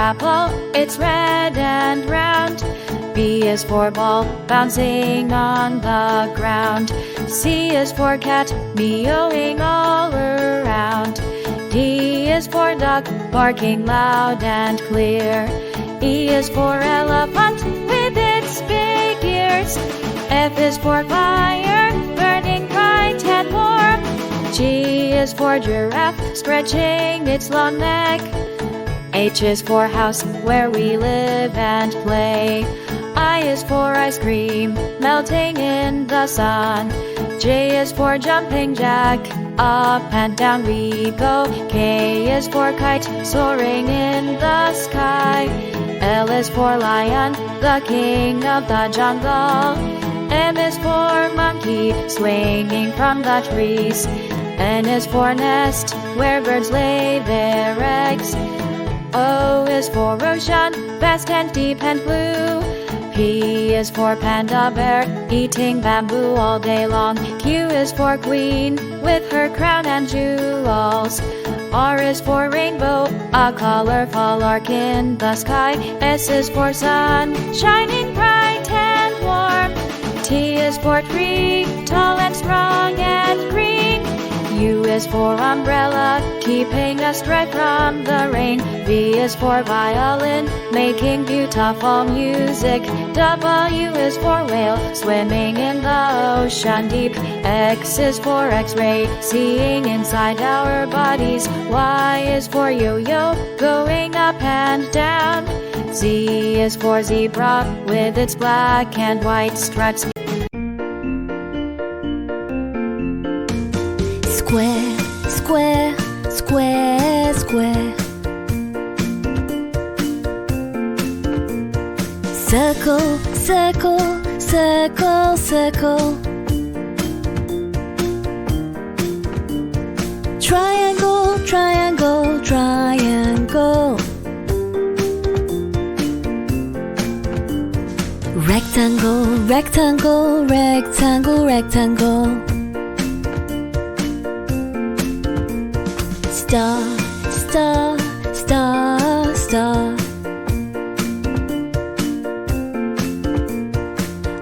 apple, it's red and round. B is for ball, bouncing on the ground. C is for cat, meowing all around. D is for duck, barking loud and clear. E is for elephant, with its big ears. F is for fire, burning bright and warm. G is for giraffe, stretching its long neck. H is for house, where we live and play. I is for ice cream, melting in the sun. J is for jumping jack, up and down we go. K is for kite, soaring in the sky. L is for lion, the king of the jungle. M is for monkey, swinging from the trees. N is for nest, where birds lay their eggs. O is for ocean, vast and deep and blue. P is for panda bear, eating bamboo all day long. Q is for queen, with her crown and jewels. R is for rainbow, a colorful arc in the sky. S is for sun, shining bright and warm. T is for tree, tall and strong and green. U is for umbrella, keeping us dry from the rain. V is for violin, making beautiful music. W is for whale, swimming in the ocean deep. X is for X-ray, seeing inside our bodies. Y is for yo-yo, going up and down. Z is for zebra, with its black and white stripes. Square, square, square, square. Circle, circle, circle, circle. Triangle, triangle, triangle. Rectangle, rectangle, rectangle, rectangle. Star, star, star, star.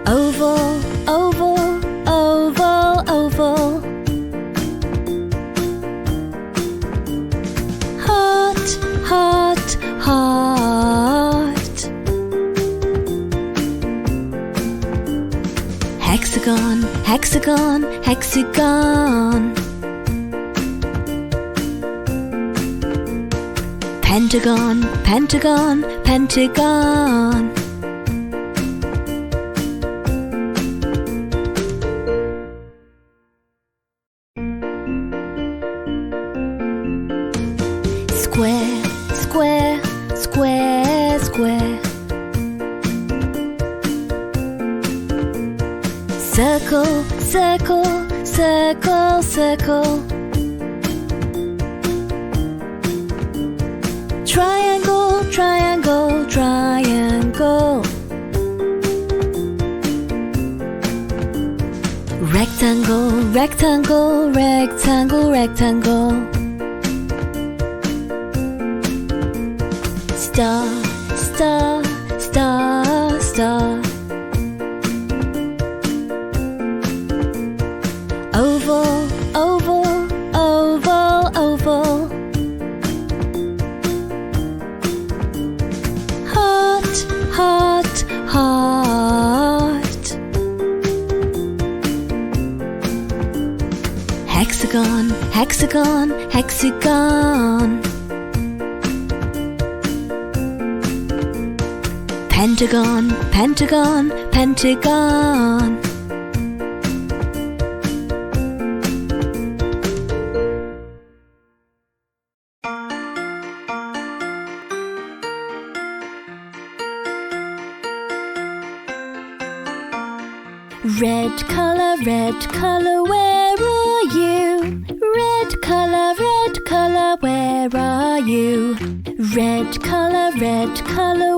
Oval, oval, oval, oval. Heart, heart, heart. Hexagon, hexagon, hexagon. Pentagon, pentagon, pentagon. Square, square, square, square. Circle, circle, circle, circle. Triangle, triangle, triangle. Rectangle, rectangle, rectangle, rectangle. Star, star, star, star. Oval, oval, oval, oval. Heart, heart, heart. Hexagon, hexagon, hexagon. Pentagon, pentagon, pentagon. Red color, where are you? Red color, where are you? Red color,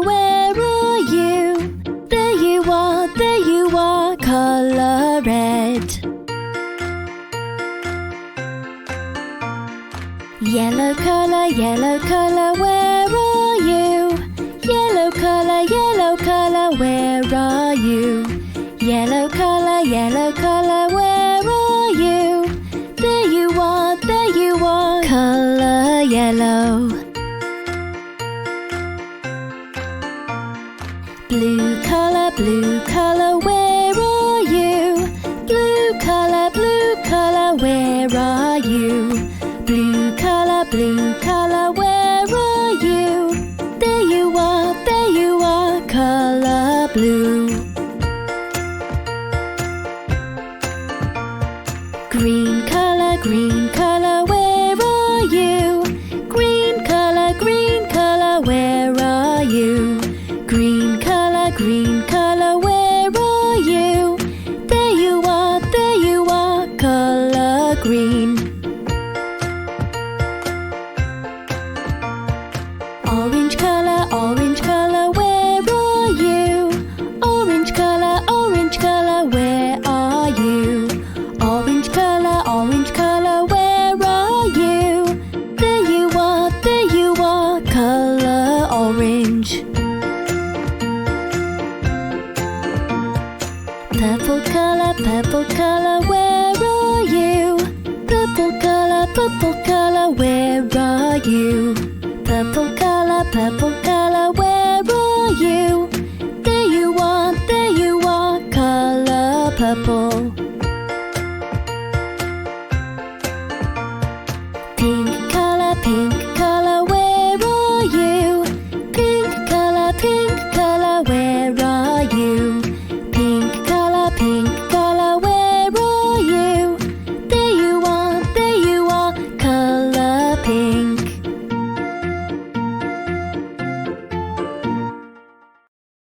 where are you? There you are, color red. Yellow color, where are you? where are you? Yellow color, where are you? There you are, color yellow. Blue color, where are you? Blue color, where are you? Blue color, where are you? There you are, color blue. Green color, where are you? Green color, where are you? Green color, where are you? There you are, color green. Orange color, where are you? Orange color, where are you? Orange color, where are you? There you are, color orange. Purple color, where are you? Purple color, where are you? Purple color, where